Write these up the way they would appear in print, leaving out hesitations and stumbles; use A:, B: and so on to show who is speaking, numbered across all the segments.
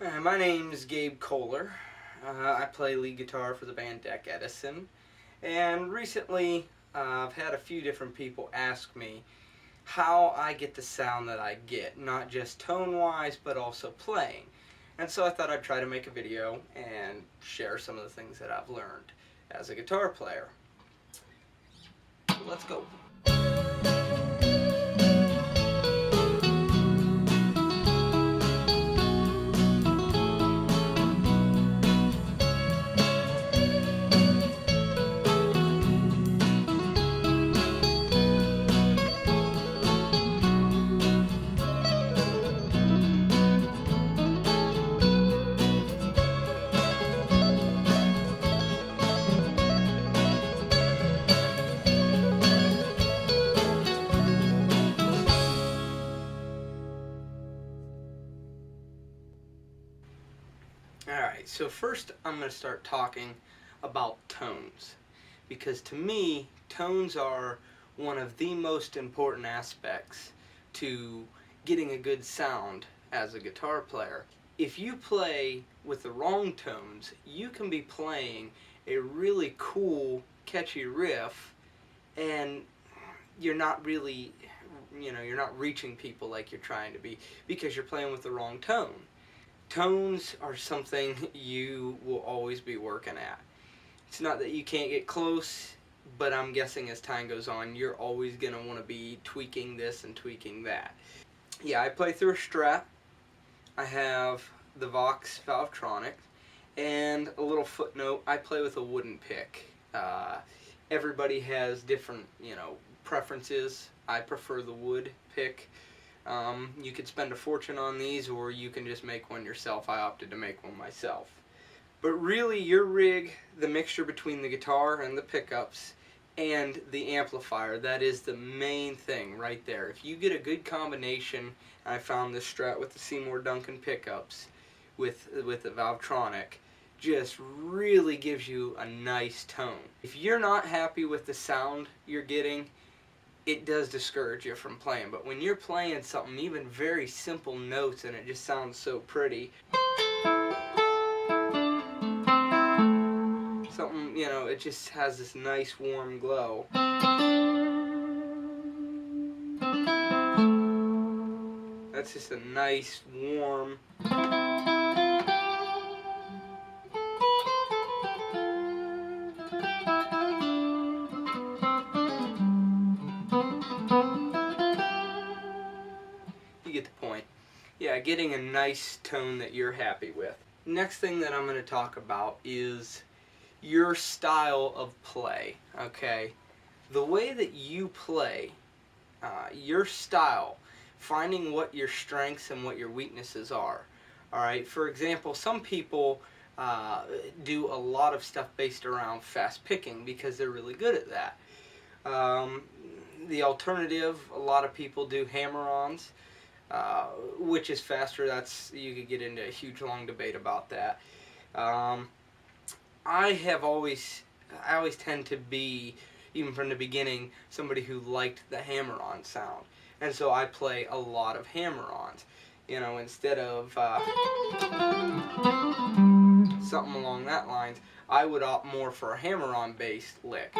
A: My name's Gabe Kohler. I play lead guitar for the band Deck Edison. And recently I've had a few different people ask me how I get the sound that I get, not just tone-wise but also playing. And so I thought I'd try to make a video and share some of the things that I've learned as a guitar player. So let's go. Alright, so first I'm going to start talking about tones, because to me tones are one of the most important aspects to getting a good sound as a guitar player. If you play with the wrong tones, you can be playing a really cool, catchy riff and you're not really, you're not reaching people like you're trying to be because you're playing with the wrong tone. Tones are something you will always be working at. It's not that you can't get close, but I'm guessing as time goes on, you're always going to want to be tweaking this and tweaking that. Yeah, I play through a Strat. I have the Vox Valvetronic, and a little footnote, I play with a wooden pick. Everybody has different, preferences. I prefer the wood pick. You could spend a fortune on these, or you can just make one yourself. I opted to make one myself. But really, your rig, the mixture between the guitar and the pickups and the amplifier, that is the main thing right there. If you get a good combination, and I found this Strat with the Seymour Duncan pickups with the Valvetronic, just really gives you a nice tone. If you're not happy with the sound you're getting, it does discourage you from playing. But when you're playing something, even very simple notes, and it just sounds so pretty, something, it just has this nice warm glow. That's just a nice warm, you get the point. Yeah, getting a nice tone that you're happy with. Next thing that I'm going to talk about is your style of play, okay? The way that you play, your style, finding what your strengths and what your weaknesses are. Alright, for example, some people do a lot of stuff based around fast picking because they're really good at that. The alternative, a lot of people do hammer-ons, which is faster. You could get into a huge long debate about that. I always tend to be, even from the beginning, somebody who liked the hammer-on sound. And so I play a lot of hammer-ons. Instead of something along that lines, I would opt more for a hammer-on based lick,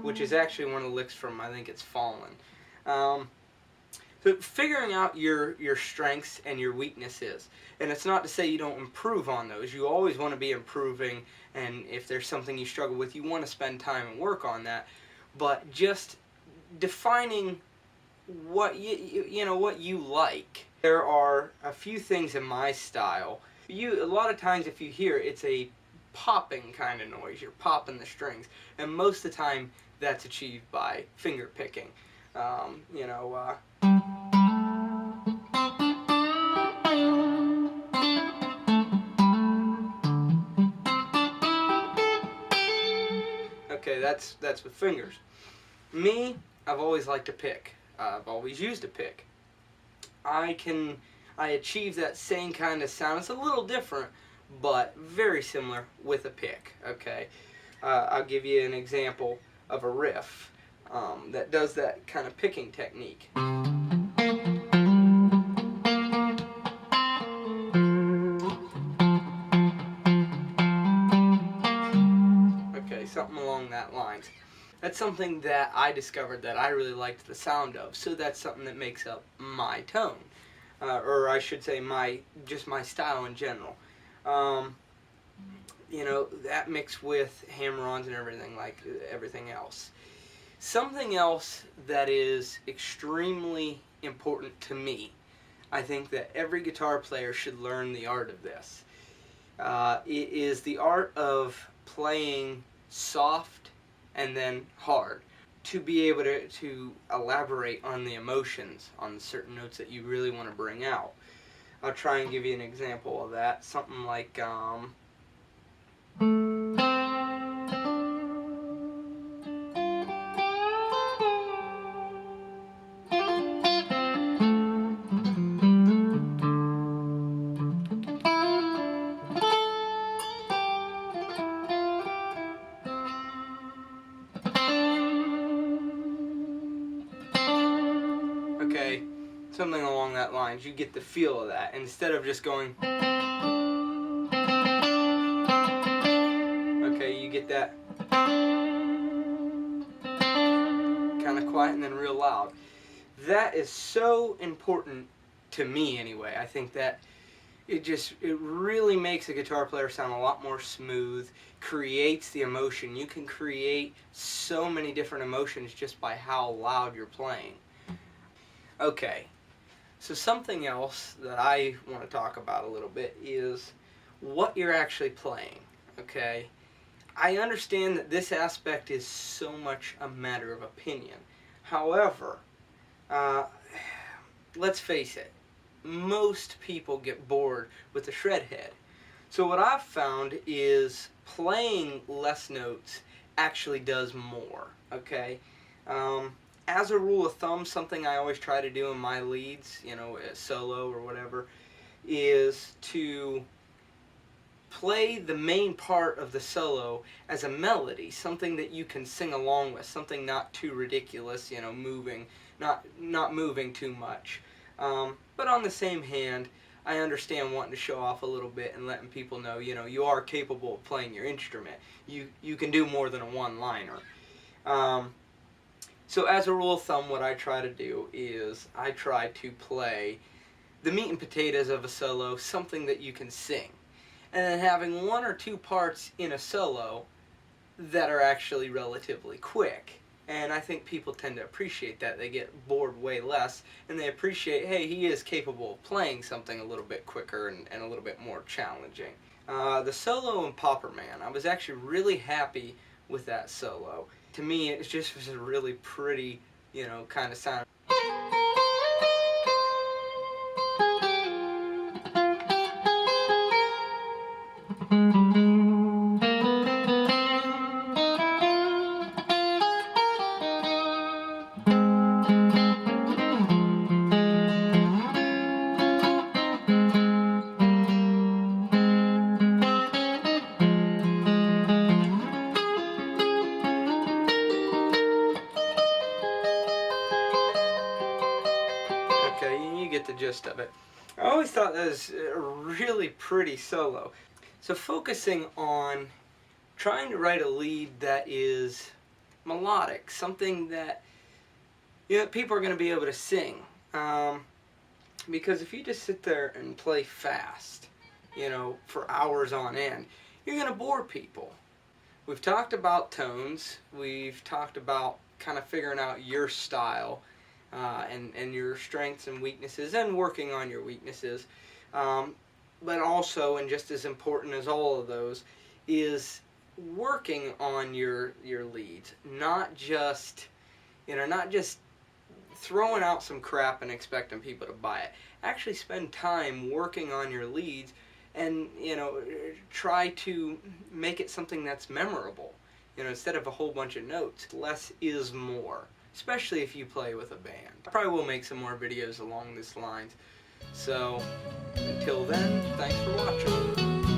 A: which is actually one of the licks from, I think it's Fallen. So figuring out your strengths and your weaknesses, and it's not to say you don't improve on those. You always want to be improving, and if there's something you struggle with, you want to spend time and work on that. But just defining what what you like. There are a few things in my style. A lot of times if you hear, it's a popping kind of noise. You're popping the strings, and most of the time that's achieved by finger picking. Okay, that's with fingers. Me, I've always liked to pick. I've always used a pick. I achieve that same kind of sound. It's a little different, but very similar with a pick. Okay, I'll give you an example of a riff that does that kind of picking technique. That's something that I discovered that I really liked the sound of. So that's something that makes up my tone, or I should say just my style in general. You know, that mixed with hammer-ons and everything like everything else. Something else that is extremely important to me, I think that every guitar player should learn the art of this. It is the art of playing soft and then hard, to be able to elaborate on the emotions on certain notes that you really want to bring out. I'll try and give you an example of that. Something like okay, something along that lines. You get the feel of that instead of just going. Okay, you get that kind of quiet and then real loud. That is so important to me anyway. I think that it really makes a guitar player sound a lot more smooth, creates the emotion. You can create so many different emotions just by how loud you're playing. Okay, so something else that I want to talk about a little bit is what you're actually playing, okay? I understand that this aspect is so much a matter of opinion. However, let's face it, most people get bored with the shred head. So what I've found is playing less notes actually does more, okay? As a rule of thumb, something I always try to do in my leads, you know, solo or whatever, is to play the main part of the solo as a melody, something that you can sing along with, something not too ridiculous, you know, not moving too much. But on the same hand, I understand wanting to show off a little bit and letting people know, you know, you are capable of playing your instrument. You can do more than a one-liner. So as a rule of thumb, what I try to do is I try to play the meat and potatoes of a solo, something that you can sing. And then having one or two parts in a solo that are actually relatively quick. And I think people tend to appreciate that. They get bored way less, and they appreciate, hey, he is capable of playing something a little bit quicker and a little bit more challenging. The solo in Pauper Man, I was actually really happy with that solo. To me, it just was a really pretty, you know, kind of sound. Okay, you get the gist of it. I always thought that was a really pretty solo. So focusing on trying to write a lead that is melodic, something that, you know, people are going to be able to sing. Because if you just sit there and play fast, you know, for hours on end, you're going to bore people. We've talked about tones. We've talked about kind of figuring out your style. And your strengths and weaknesses, and working on your weaknesses. But also, and just as important as all of those, is working on your leads. Not just, you know, not just throwing out some crap and expecting people to buy it. Actually spend time working on your leads and, you know, try to make it something that's memorable. You know, instead of a whole bunch of notes, less is more. Especially if you play with a band. I probably will make some more videos along these lines. So, until then, thanks for watching.